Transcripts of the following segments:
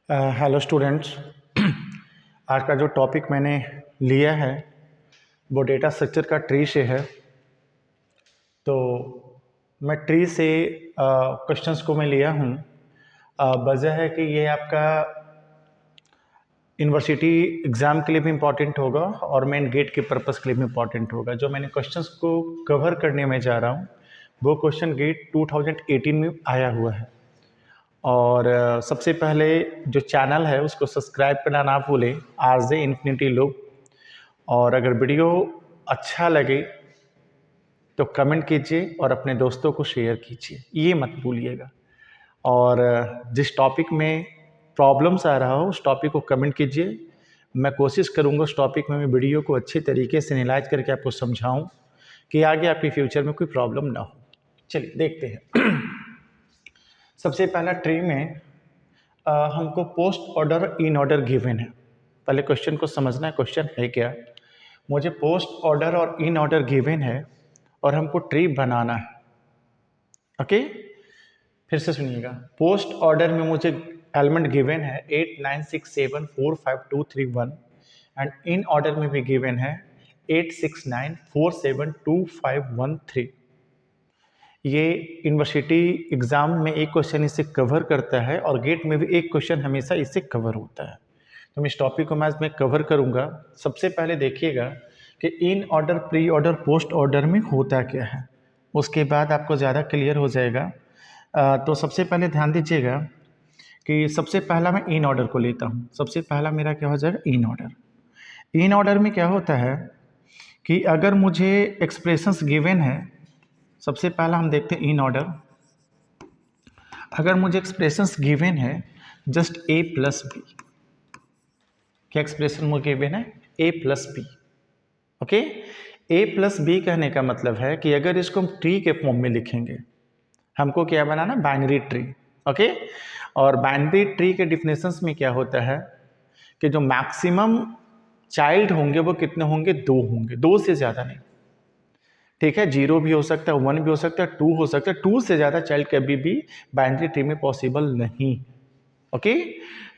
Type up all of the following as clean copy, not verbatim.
Hello students. आज का जो टॉपिक मैंने लिया है वो डेटा स्ट्रक्चर का ट्री से है। तो मैं ट्री से क्वेश्चंस को मैं लिया हूँ। वजह है कि ये आपका यूनिवर्सिटी एग्ज़ाम के लिए भी इम्पॉर्टेंट होगा और मेन गेट के पर्पज़ के लिए भी इम्पॉर्टेंट होगा। जो मैंने क्वेश्चंस को कवर करने में जा रहा हूँ वो क्वेश्चन गेट 2018 में आया हुआ है। और सबसे पहले जो चैनल है उसको सब्सक्राइब करना ना भूलें, आरजे इन्फिनिटी लूप। और अगर वीडियो अच्छा लगे तो कमेंट कीजिए और अपने दोस्तों को शेयर कीजिए, ये मत भूलिएगा। और जिस टॉपिक में प्रॉब्लम्स आ रहा हो उस टॉपिक को कमेंट कीजिए। मैं कोशिश करूँगा उस टॉपिक में मैं वीडियो को अच्छे तरीके से एनालाइज करके आपको समझाऊँ कि आगे आपके फ्यूचर में कोई प्रॉब्लम ना हो। चलिए देखते हैं। सबसे पहला ट्री में हमको post order in order given है। पहले क्वेश्चन को समझना है, क्वेश्चन है क्या। मुझे पोस्ट ऑर्डर और इन ऑर्डर गिवन है और हमको ट्री बनाना है। ओके, फिर से सुनिएगा। पोस्ट ऑर्डर में मुझे एलिमेंट गिवन है 8 9 6 7 4 5 2 3 1 एंड इन ऑर्डर में भी गिवन है 8 6 9 4 7 2 5 1 3। ये यूनिवर्सिटी एग्ज़ाम में एक क्वेश्चन इससे कवर करता है और गेट में भी एक क्वेश्चन हमेशा इससे कवर होता है। तो मैं इस टॉपिक को मैं कवर करूँगा। सबसे पहले देखिएगा कि in order, pre order, post order में होता क्या है, उसके बाद आपको ज़्यादा क्लियर हो जाएगा। तो सबसे पहले ध्यान दीजिएगा कि सबसे पहला मैं इन ऑर्डर को लेता हूँ। सबसे पहला मेरा क्या हो जाएगा, इन ऑर्डर। इन ऑर्डर में क्या होता है कि अगर मुझे एक्सप्रेशंस गिवन है, सबसे पहला हम देखते हैं इन ऑर्डर। अगर मुझे एक्सप्रेशंस गिवन है जस्ट a प्लस बी, क्या एक्सप्रेशन मुझे गिवन है, a plus B. Okay, a plus B कहने का मतलब है कि अगर इसको हम ट्री के फॉर्म में लिखेंगे, हमको क्या बनाना, बाइनरी ट्री। ओके, और बाइनरी ट्री के डिफिनेशंस में क्या होता है कि जो मैक्सिमम चाइल्ड होंगे वो कितने होंगे, 2 होंगे, 2 से ज़्यादा नहीं। ठीक है, 0 भी हो सकता है, 1 भी हो सकता है, 2 हो सकता है, 2 से ज़्यादा चाइल्ड कभी भी बाइनरी ट्री में पॉसिबल नहीं। ओके,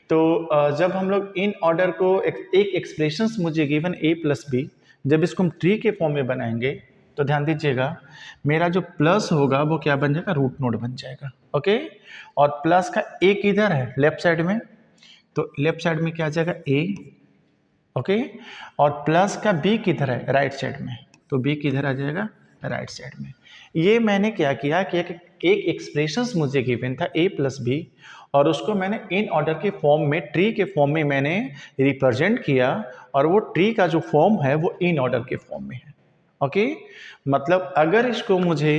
तो जब हम लोग इन ऑर्डर को एक एक्सप्रेशंस मुझे गिवन a प्लस बी, जब इसको हम ट्री के फॉर्म में बनाएंगे तो ध्यान दीजिएगा मेरा जो प्लस होगा वो क्या बन जाएगा, रूट नोड बन जाएगा। ओके, और प्लस का a किधर है, लेफ्ट साइड में, तो लेफ्ट साइड में क्या आ जाएगा, a। ओके, और प्लस का b किधर है, राइट साइड में, तो b किधर आ जाएगा, राइट साइड में। ये मैंने क्या किया कि एक एक्सप्रेशंस मुझे गिवन था a प्लस बी और उसको मैंने इन ऑर्डर के फॉर्म में, ट्री के फॉर्म में मैंने रिप्रेजेंट किया और वो ट्री का जो फॉर्म है वो इन ऑर्डर के फॉर्म में है। ओके, मतलब अगर इसको मुझे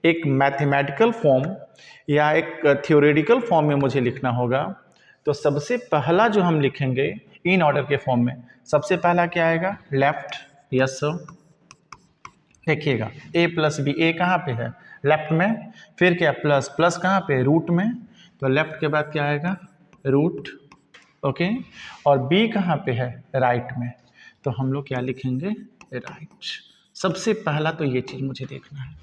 एक मैथमेटिकल फॉर्म या एक थियोरेटिकल फॉर्म में मुझे लिखना होगा तो सबसे पहला जो हम लिखेंगे इन ऑर्डर के फॉर्म में, सबसे पहला क्या आएगा, लेफ्ट। यस सर, देखिएगा a प्लस बी, a कहाँ पे है, लेफ्ट में, फिर क्या प्लस, प्लस कहाँ पे, रूट में, तो लेफ्ट के बाद क्या आएगा, रूट। ओके, और b कहाँ पे है, राइट में, तो हम लोग क्या लिखेंगे, राइट। सबसे पहला तो ये चीज़ मुझे देखना है।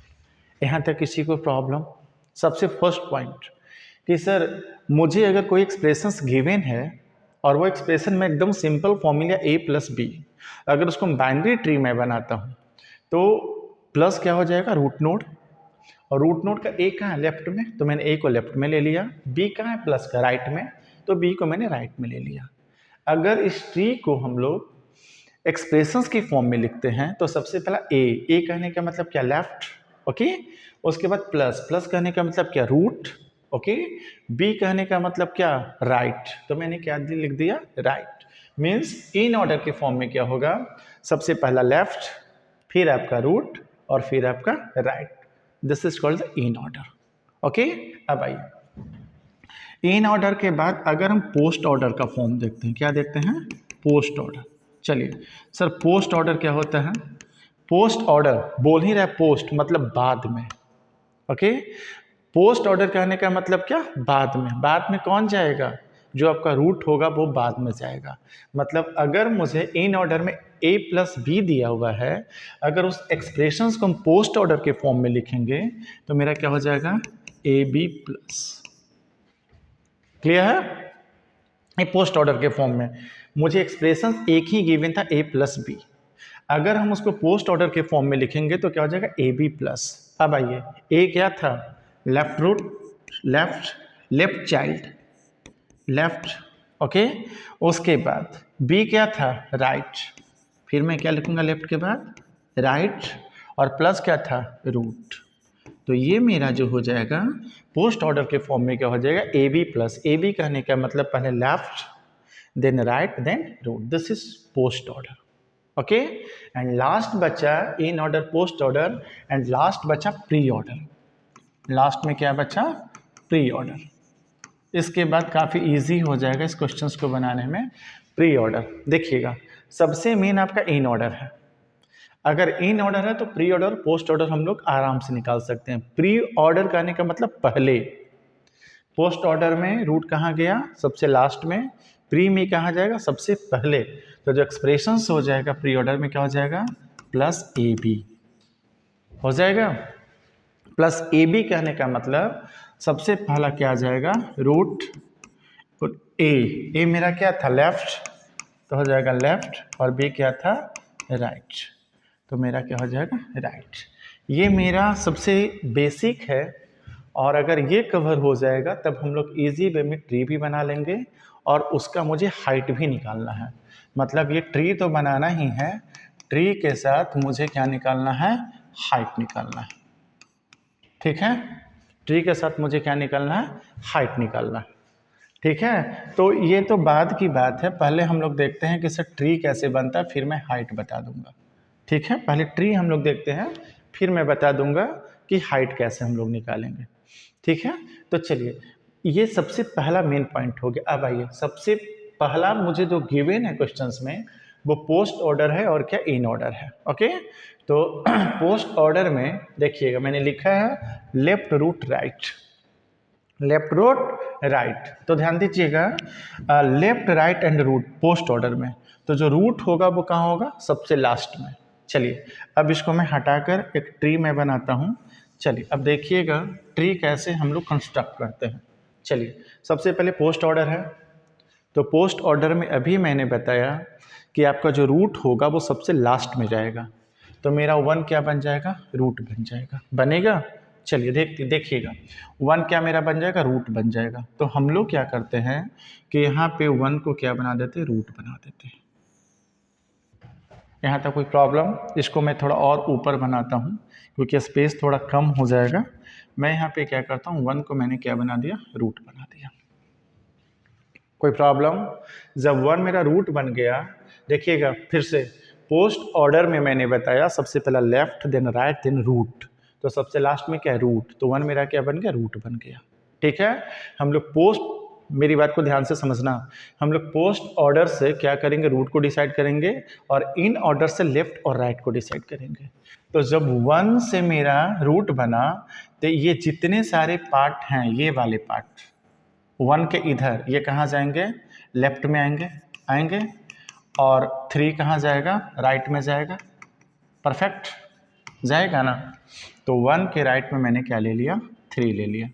यहाँ तक किसी को प्रॉब्लम? सबसे फर्स्ट पॉइंट कि सर मुझे अगर कोई एक्सप्रेशंस गिवन है और वो एक्सप्रेशन में एकदम simple formula a plus B, अगर उसको बाइनरी ट्री में बनाता हूँ तो प्लस क्या हो जाएगा, रूट नोड, और रूट नोड का a कहाँ है, लेफ्ट में, तो मैंने a को लेफ्ट में ले लिया, b कहाँ है, प्लस का राइट में, तो b को मैंने राइट में ले लिया। अगर इस ट्री को हम लोग एक्सप्रेशंस की फॉर्म में लिखते हैं तो सबसे पहला a कहने का मतलब क्या, लेफ्ट। ओके, उसके बाद प्लस, प्लस कहने का मतलब क्या, रूट। ओके, b कहने का मतलब क्या, राइट, तो मैंने क्या लिख दिया, राइट। मीन्स इन ऑर्डर के फॉर्म में क्या होगा, सबसे पहला लेफ्ट, फिर आपका रूट और फिर आपका right. This is called the in order. Okay, अब आइए इन ऑर्डर के बाद अगर हम पोस्ट ऑर्डर का फॉर्म देखते हैं, क्या देखते हैं, पोस्ट ऑर्डर। चलिए सर पोस्ट ऑर्डर क्या होता है, पोस्ट ऑर्डर बोल ही रहा है, पोस्ट मतलब बाद में। ओके, पोस्ट ऑर्डर कहने का मतलब क्या, बाद में, बाद में कौन जाएगा, जो आपका रूट होगा वो बाद में जाएगा। मतलब अगर मुझे इन ऑर्डर में a प्लस बी दिया हुआ है, अगर उस एक्सप्रेशंस को हम पोस्ट ऑर्डर के फॉर्म में लिखेंगे तो मेरा क्या हो जाएगा, ए बी प्लस। क्लियर है, ये पोस्ट ऑर्डर के फॉर्म में मुझे एक्सप्रेशन एक ही गिवन था a प्लस बी। अगर हम उसको पोस्ट ऑर्डर के फॉर्म में लिखेंगे तो क्या हो जाएगा ए बी प्लस। अब आइए, ए क्या था, left root, left child, left, okay. उसके बाद बी क्या था, राइट, फिर मैं क्या लिखूंगा लेफ्ट के बाद, राइट, और प्लस क्या था, रूट। तो ये मेरा जो हो जाएगा पोस्ट ऑर्डर के फॉर्म में क्या हो जाएगा, A B plus. A B कहने का मतलब पहले left, then right, then root, this is post order, okay. And last बचा in order, post order, and last बचा प्री ऑर्डर। लास्ट में क्या बचा, प्री ऑर्डर। इसके बाद काफ़ी इजी हो जाएगा इस क्वेश्चंस को बनाने में। प्री ऑर्डर देखिएगा, सबसे मेन आपका इन ऑर्डर है। अगर इन ऑर्डर है तो प्री ऑर्डर, पोस्ट ऑर्डर हम लोग आराम से निकाल सकते हैं। प्री ऑर्डर कहने का मतलब पहले, पोस्ट ऑर्डर में रूट कहाँ गया, सबसे लास्ट में, प्री में कहाँ जाएगा, सबसे पहले। तो जो एक्सप्रेशंस हो जाएगा प्री ऑर्डर में क्या हो जाएगा, प्लस ए बी हो जाएगा। प्लस ए बी कहने का मतलब सबसे पहला क्या आ जाएगा, रूट ए मेरा क्या था, लेफ्ट, तो हो जाएगा लेफ्ट, और बी क्या था, राइट, तो मेरा क्या हो जाएगा, राइट। ये मेरा सबसे बेसिक है, और अगर ये कवर हो जाएगा तब हम लोग इजी वे में ट्री भी बना लेंगे, और उसका मुझे हाइट भी निकालना है। मतलब ये ट्री तो बनाना ही है, ट्री के साथ मुझे क्या निकालना है, हाइट निकालना है, ठीक है। ट्री के साथ मुझे क्या निकालना है, हाइट निकालना है, ठीक है। तो ये तो बाद की बात है, पहले हम लोग देखते हैं कि सर ट्री कैसे बनता है, फिर मैं हाइट बता दूंगा, ठीक है। पहले ट्री हम लोग देखते हैं, फिर मैं बता दूंगा कि हाइट कैसे हम लोग निकालेंगे, ठीक है। तो चलिए, ये सबसे पहला मेन पॉइंट हो गया। अब आइए, सबसे पहला मुझे जो गिवन है क्वेश्चंस में वो पोस्ट ऑर्डर है और क्या, इन ऑर्डर है, ओके। तो पोस्ट ऑर्डर में देखिएगा मैंने लिखा है left root right, left root right. तो ध्यान दीजिएगा, left right and root post order में, तो जो रूट होगा वो कहाँ होगा, सबसे लास्ट में। चलिए, अब इसको मैं हटाकर एक ट्री में बनाता हूँ। चलिए अब देखिएगा ट्री कैसे हम लोग कंस्ट्रक्ट करते हैं। चलिए, सबसे पहले पोस्ट ऑर्डर है, तो पोस्ट ऑर्डर में अभी मैंने बताया कि आपका जो रूट होगा वो सबसे लास्ट में जाएगा, तो मेरा 1 क्या बन जाएगा, रूट बन जाएगा, बनेगा। चलिए देखिएगा 1 क्या मेरा बन जाएगा, रूट बन जाएगा। तो हम लोग क्या करते हैं कि यहाँ पे 1 को क्या बना देते हैं, रूट बना देते हैं। यहाँ तक कोई प्रॉब्लम, इसको मैं थोड़ा और ऊपर बनाता हूँ क्योंकि स्पेस थोड़ा कम हो जाएगा। मैं यहाँ पे क्या करता हूँ, 1 को मैंने क्या बना दिया, रूट बना दिया। कोई प्रॉब्लम, जब 1 मेरा रूट बन गया, देखिएगा फिर से पोस्ट ऑर्डर में मैंने बताया सबसे पहला left, then right, then root, तो सबसे लास्ट में क्या है, रूट, तो 1 मेरा क्या बन गया, रूट बन गया, ठीक है। हम लोग पोस्ट, मेरी बात को ध्यान से समझना, हम लोग पोस्ट ऑर्डर से क्या करेंगे, रूट को डिसाइड करेंगे, और इन ऑर्डर से लेफ्ट और राइट को डिसाइड करेंगे। तो जब 1 से मेरा रूट बना, तो ये जितने सारे पार्ट हैं, ये वाले पार्ट 1 के इधर, ये कहाँ जाएंगे, लेफ्ट में आएंगे, और 3 कहाँ जाएगा, राइट में जाएगा, परफेक्ट जाएगा ना। तो 1 के राइट में मैंने क्या ले लिया, 3 ले लिया।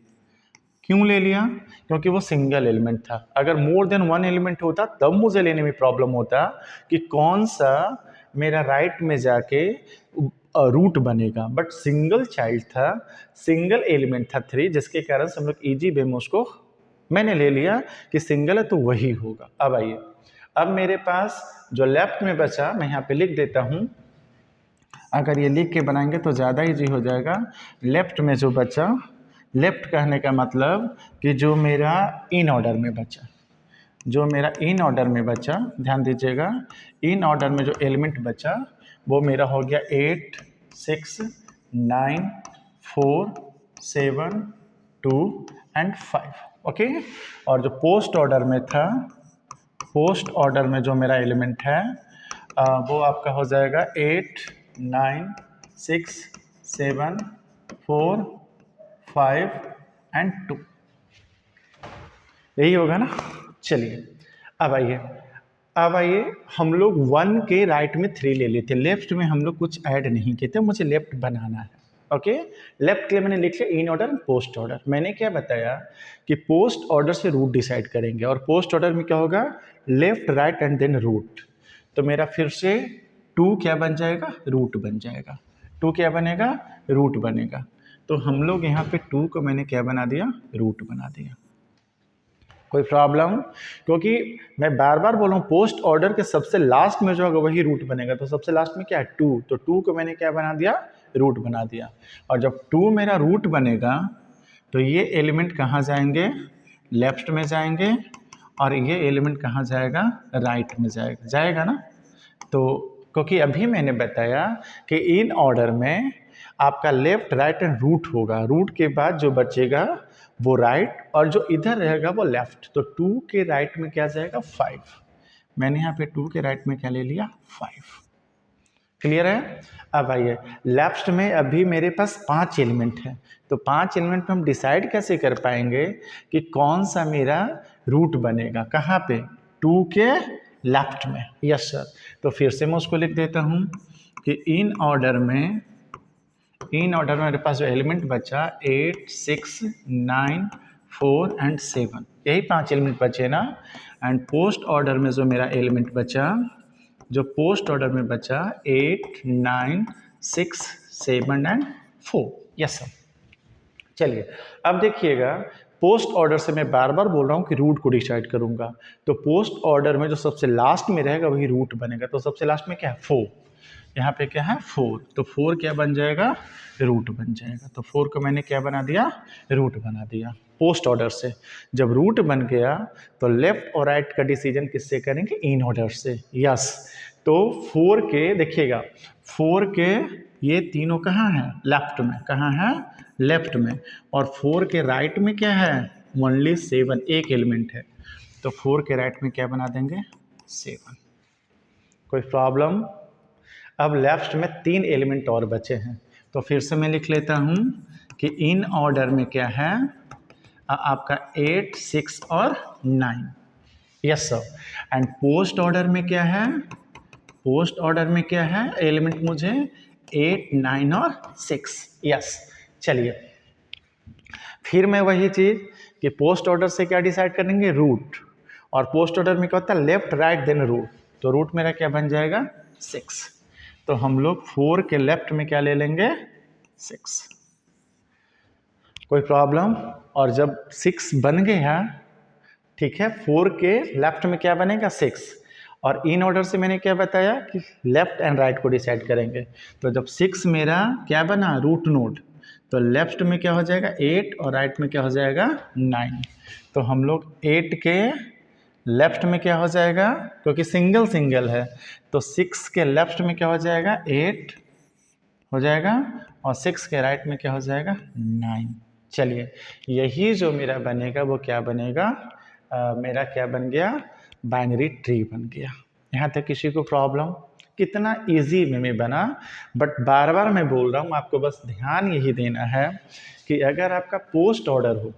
क्यों ले लिया, क्योंकि वो सिंगल एलिमेंट था। अगर मोर देन 1 एलिमेंट होता तब मुझे लेने में प्रॉब्लम होता कि कौन सा मेरा राइट में जाके रूट बनेगा, बट सिंगल चाइल्ड था, सिंगल एलिमेंट था 3, जिसके कारण से हम लोग ईजी वे में उसको मैंने ले लिया कि सिंगल है तो वही होगा। अब आइए, अब मेरे पास जो लेफ्ट में बचा, मैं यहाँ पे लिख देता हूँ, अगर ये लिख के बनाएंगे तो ज़्यादा ईजी हो जाएगा। लेफ्ट में जो बचा, लेफ्ट कहने का मतलब कि जो मेरा इन ऑर्डर में बचा, जो मेरा इन ऑर्डर में बचा, ध्यान दीजिएगा, इन ऑर्डर में जो एलिमेंट बचा वो मेरा हो गया 8, 6, 9, 4, 7, 2 एंड 5, ओके। और जो पोस्ट ऑर्डर में था, पोस्ट ऑर्डर में जो मेरा एलिमेंट है वो आपका हो जाएगा 8, 9, 6, 7, 4, 5 एंड 2, यही होगा ना। चलिए अब आइए हम लोग 1 के राइट में 3 ले लेते, लेफ्ट में हम लोग कुछ ऐड नहीं किए थे, मुझे लेफ्ट बनाना है, ओके, लेफ्ट के लिए मैंने लिख लिया इन ऑर्डर पोस्ट ऑर्डर। मैंने क्या बताया कि पोस्ट ऑर्डर से रूट डिसाइड करेंगे, और पोस्ट ऑर्डर में क्या होगा, left right and then root. तो मेरा फिर से 2 क्या बन जाएगा, रूट बन जाएगा। 2 क्या बनेगा, रूट बनेगा। तो हम लोग यहाँ पे 2 को मैंने क्या बना दिया, रूट बना दिया। कोई प्रॉब्लम? क्योंकि मैं बार बार बोल रहा हूँ पोस्ट ऑर्डर के सबसे लास्ट में जो होगा वही रूट बनेगा। तो सबसे लास्ट में क्या है, 2, तो 2 को मैंने क्या बना दिया, रूट बना दिया। और जब 2 मेरा रूट बनेगा तो ये एलिमेंट कहाँ जाएंगे, लेफ्ट में जाएंगे, और ये एलिमेंट कहाँ जाएगा, राइट में जाएगा, जाएगा ना। तो क्योंकि अभी मैंने बताया कि इन ऑर्डर में आपका लेफ्ट राइट एंड रूट होगा, रूट के बाद जो बचेगा वो राइट, और जो इधर रहेगा वो लेफ्ट। तो 2 के राइट में क्या जाएगा, 5। मैंने यहाँ पे 2 के राइट में क्या ले लिया, 5। क्लियर है? अब आइए लेफ्ट में, अभी मेरे पास 5 एलिमेंट है, तो 5 एलिमेंट में हम डिसाइड कैसे कर पाएंगे कि कौन सा मेरा रूट बनेगा, कहाँ पे, 2 के लेफ्ट में। Yes sir. तो फिर से मैं उसको लिख देता हूँ कि इन ऑर्डर में मेरे पास जो एलिमेंट बचा 8, 6, 9, 4 एंड 7, यही 5 एलिमेंट बचे ना। एंड पोस्ट ऑर्डर में जो मेरा एलिमेंट बचा, जो पोस्ट ऑर्डर में बचा 8, 9, 6, 7 एंड 4। Yes sir. चलिए अब देखिएगा, पोस्ट ऑर्डर से मैं बार बार बोल रहा हूँ कि रूट को डिसाइड करूँगा। तो पोस्ट ऑर्डर में जो सबसे लास्ट में रहेगा वही रूट बनेगा। तो सबसे लास्ट में क्या है, 4, यहाँ पे क्या है, 4, तो 4 क्या बन जाएगा, रूट बन जाएगा। तो 4 को मैंने क्या बना दिया, रूट बना दिया पोस्ट ऑर्डर से। जब रूट बन गया तो लेफ्ट और राइट का डिसीजन किससे करेंगे, इन ऑर्डर से। यस। तो 4 के देखिएगा, 4 के ये तीनों कहाँ हैं, लेफ्ट में, कहाँ है, लेफ्ट में। और 4 के राइट में क्या है, ओनली 7, एक एलिमेंट है। तो 4 के राइट में क्या बना देंगे, 7। कोई प्रॉब्लम? अब लेफ्ट में 3 एलिमेंट और बचे हैं, तो फिर से मैं लिख लेता हूँ कि इन ऑर्डर में क्या है, आपका 8, 6 और 9। Yes sir. And post order में क्या है, पोस्ट ऑर्डर में क्या है एलिमेंट मुझे, 8, 9 और 6। यस। चलिए फिर मैं वही चीज़ कि पोस्ट ऑर्डर से क्या डिसाइड करेंगे, रूट। और पोस्ट ऑर्डर में क्या होता है, लेफ्ट राइट देन रूट। तो रूट मेरा क्या बन जाएगा, 6। तो हम लोग 4 के लेफ्ट में क्या ले लेंगे, 6। कोई प्रॉब्लम? और जब 6 बन गया, ठीक है, 4 के लेफ्ट में क्या बनेगा, 6। और इन ऑर्डर से मैंने क्या बताया कि लेफ्ट एंड राइट को डिसाइड करेंगे। तो जब 6 मेरा क्या बना, रूट नोड, तो लेफ्ट में क्या हो जाएगा, 8, और राइट में क्या हो जाएगा, 9। तो हम लोग 8 के लेफ्ट में क्या हो जाएगा, क्योंकि सिंगल सिंगल है, तो 6 के लेफ्ट में क्या हो जाएगा, 8 हो जाएगा, और 6 के राइट में क्या हो जाएगा, 9। चलिए यही जो मेरा बनेगा वो क्या बनेगा, मेरा क्या बन गया, बाइनरी ट्री बन गया। यहाँ तक किसी को प्रॉब्लम? कितना इजी में बना। बट बार बार मैं बोल रहा हूँ, आपको बस ध्यान यही देना है कि अगर आपका पोस्ट ऑर्डर हो,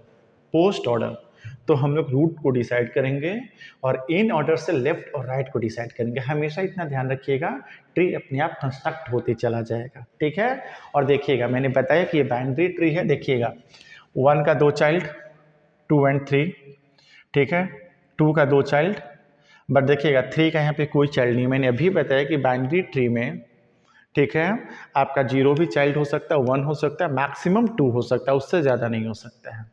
पोस्ट ऑर्डर, तो हम लोग रूट को डिसाइड करेंगे, और इन ऑर्डर से लेफ्ट और राइट को डिसाइड करेंगे। हमेशा इतना ध्यान रखिएगा, ट्री अपने आप कंस्ट्रक्ट होते चला जाएगा। ठीक है? और देखिएगा मैंने बताया कि ये बाइनरी ट्री है। देखिएगा 1 का 2 चाइल्ड, 2 एंड 3, ठीक है, 2 का 2 चाइल्ड, बट देखिएगा 3 का यहाँ पे कोई चाइल्ड नहीं। मैंने अभी बताया कि बाइनरी ट्री में, ठीक है, आपका 0 भी चाइल्ड हो सकता है, 1 हो सकता है, मैक्सिमम 2 हो सकता है, उससे ज़्यादा नहीं हो सकता है।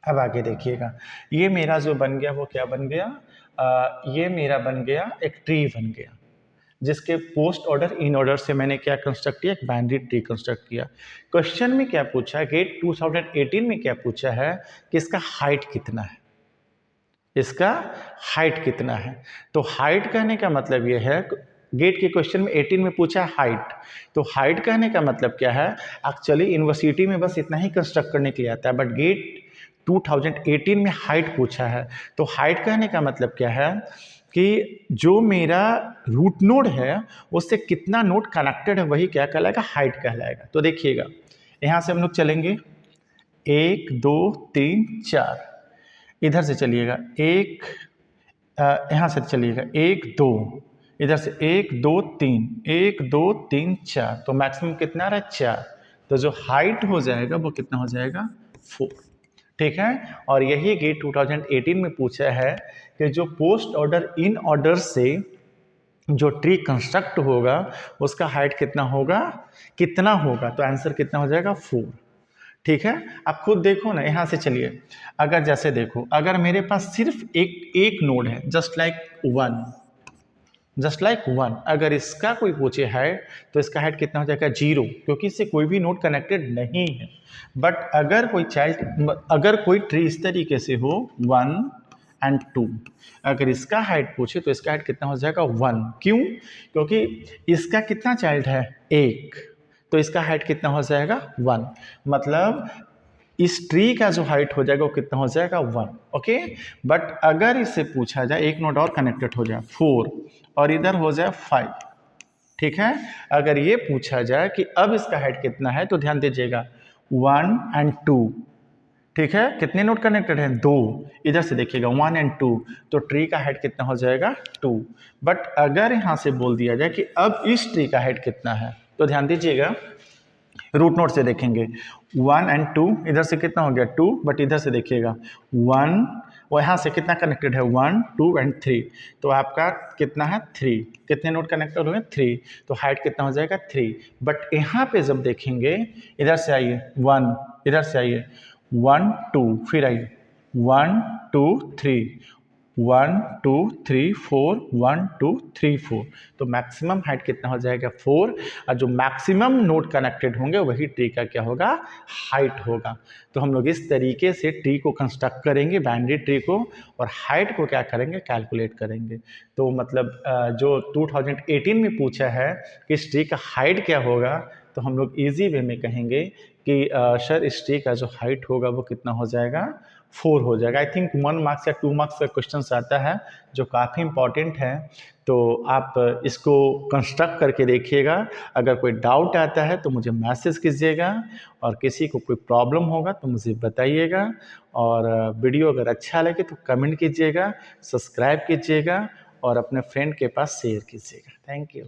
अब आगे देखिएगा, ये मेरा जो बन गया वो क्या बन गया, ये मेरा बन गया एक ट्री बन गया, जिसके पोस्ट ऑर्डर इन ऑर्डर से मैंने क्या कंस्ट्रक्ट किया, एक बाइनरी ट्री कंस्ट्रक्ट किया। क्वेश्चन में क्या पूछा है, गेट 2018 में क्या पूछा है कि इसका हाइट कितना है, इसका हाइट कितना है। तो हाइट कहने का मतलब ये है, गेट के क्वेश्चन में 18 में पूछा हाइट, तो हाइट कहने का मतलब क्या है, एक्चुअली यूनिवर्सिटी में बस इतना ही कंस्ट्रक्ट करने के लिए आता है, बट गेट 2018 में हाइट पूछा है। तो हाइट कहने का मतलब क्या है कि जो मेरा रूट नोड है उससे कितना नोड कनेक्टेड है, वही क्या कहलाएगा, हाइट कहलाएगा। तो देखिएगा यहाँ से हम लोग चलेंगे 1, 2, 3, 4, इधर से चलिएगा यहाँ से चलिएगा 1, 2, इधर से 1, 2, 3, 1, 2, 3, 4, तो मैक्सिमम कितना रहा है, 4। तो जो हाइट हो जाएगा वो कितना हो जाएगा 4। ठीक है, और यही कि 2018 में पूछा है कि जो पोस्ट ऑर्डर इन ऑर्डर से जो ट्री कंस्ट्रक्ट होगा उसका हाइट कितना होगा, तो आंसर कितना हो जाएगा 4। ठीक है, आप खुद देखो ना, यहाँ से चलिए, अगर जैसे देखो, अगर मेरे पास सिर्फ एक नोड है, जस्ट लाइक वन, अगर इसका कोई पूछे हाइट तो इसका हाइट कितना हो जाएगा 0, क्योंकि इससे कोई भी नोड कनेक्टेड नहीं है। बट अगर कोई ट्री इस तरीके से हो 1 एंड 2, अगर इसका हाइट पूछे तो इसका हाइट कितना हो जाएगा 1। क्यों? क्योंकि इसका कितना चाइल्ड है 1, तो इसका हाइट कितना हो जाएगा 1। मतलब इस ट्री का जो हाइट हो जाएगा वो कितना हो जाएगा 1। ओके, बट अगर इससे पूछा जाए एक नोड और कनेक्टेड हो जाए 4 और इधर हो जाए 5, ठीक है, अगर ये पूछा जाए कि अब इसका हाइट कितना है, तो ध्यान दीजिएगा 1 एंड 2, ठीक है, कितने नोड कनेक्टेड हैं 2, इधर से देखिएगा 1 एंड 2, तो ट्री का हाइट कितना हो जाएगा 2। बट अगर यहाँ से बोल दिया जाए कि अब इस ट्री का हाइट कितना है, तो ध्यान दीजिएगा रूट नोड से देखेंगे 1 एंड 2, इधर से कितना हो गया 2, बट इधर से देखिएगा 1, और यहाँ से कितना कनेक्टेड है 1 2 एंड 3, तो आपका कितना है 3, कितने नोड कनेक्टेड हुए 3, तो हाइट कितना हो जाएगा 3। बट यहाँ पे जब देखेंगे, इधर से आइए 1, इधर से आइए 1 2, फिर आइए 1 2 3, 1 2 3 4, 1 2 3 4, तो मैक्सिमम हाइट कितना हो जाएगा 4, और जो मैक्सिमम नोड कनेक्टेड होंगे वही ट्री का क्या होगा, हाइट होगा। तो हम लोग इस तरीके से ट्री को कंस्ट्रक्ट करेंगे, बाइनरी ट्री को, और हाइट को क्या करेंगे, कैलकुलेट करेंगे। तो मतलब जो 2018 में पूछा है कि इस ट्री का हाइट क्या होगा, तो हम लोग ईजी वे में कहेंगे कि सर इस ट्री का जो हाइट होगा वो कितना हो जाएगा 4 हो जाएगा। आई थिंक 1 मार्क्स या 2 मार्क्स का क्वेश्चन आता है जो काफ़ी इंपॉर्टेंट है, तो आप इसको कंस्ट्रक्ट करके देखिएगा। अगर कोई डाउट आता है तो मुझे मैसेज कीजिएगा, और किसी को कोई प्रॉब्लम होगा तो मुझे बताइएगा, और वीडियो अगर अच्छा लगे तो कमेंट कीजिएगा, सब्सक्राइब कीजिएगा, और अपने फ्रेंड के पास शेयर कीजिएगा। Thank you.